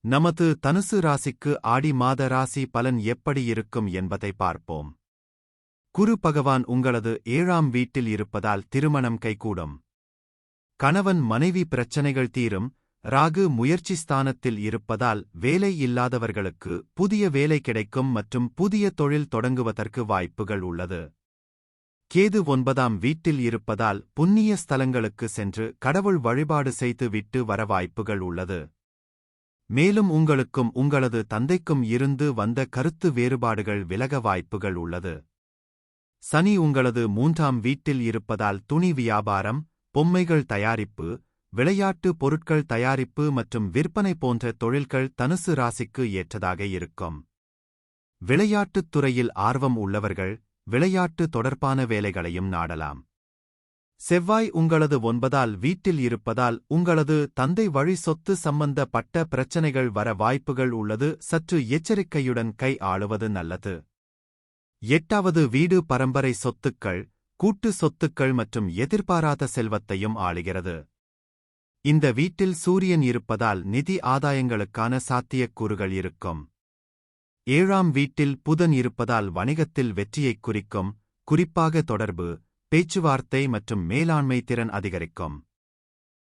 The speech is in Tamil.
நமது தனுசு ராசிக்கு ஆடி மாத ராசி பலன் எப்படி இருக்கும் என்பதை பார்ப்போம். குரு பகவான் உங்களது 7ஆம் வீட்டில் இருப்பதால் திருமணம் கைகூடும். கணவன் மனைவி பிரச்சனைகள் தீரும். ராகு முயற்சி ஸ்தானத்தில் இருப்பதால் வேலை இல்லாதவர்களுக்கு புதிய வேலை கிடைக்கும் மற்றும் புதிய தொழில் தொடங்குவதற்கு வாய்ப்புகள் உள்ளது. கேது 9ஆம் வீட்டில் இருப்பதால் புண்ணிய ஸ்தலங்களுக்கு சென்று கடவுள் வழிபாடு செய்து விட்டு வர வாய்ப்புகள் உள்ளது. மேலும் உங்களுக்கும் உங்களது தந்தைக்கும் இருந்து வந்த கருத்து வேறுபாடுகள் விலக வாய்ப்புகள் உள்ளது. சனி உங்களது 3ஆம் வீட்டில் இருப்பதால் துணி வியாபாரம், பொம்மைகள் தயாரிப்பு, விளையாட்டு பொருட்கள் தயாரிப்பு மற்றும் விற்பனை போன்ற தொழில்கள் தனுசு ராசிக்கு ஏற்றதாக இருக்கும். விளையாட்டுத் துறையில் ஆர்வம் உள்ளவர்கள் விளையாட்டு தொடர்பான வேலைகளையும் நாடலாம். செவ்வாய் உங்களது 9ஆல் வீட்டில் இருப்பதால் உங்களது தந்தை வழி சொத்து சம்பந்தப்பட்ட பிரச்சனைகள் வர வாய்ப்புகள் உள்ளது. சற்று எச்சரிக்கையுடன் கை ஆளுவது நல்லது. 8வது வீடு பரம்பரை சொத்துக்கள், கூட்டு சொத்துக்கள் மற்றும் எதிர்பாராத செல்வத்தையும் ஆளுகிறது. இந்த வீட்டில் சூரியன் இருப்பதால் நிதி ஆதாயங்களுக்கான சாத்தியக்கூறுகள் இருக்கும். 7ஆம் வீட்டில் புதன் இருப்பதால் வணிகத்தில் வெற்றியைக் குறிக்கும். குறிப்பாக தொடர்பு, பேச்சுவார்த்தை மற்றும் மேலாண்மை திறன் அதிகரிக்கும்.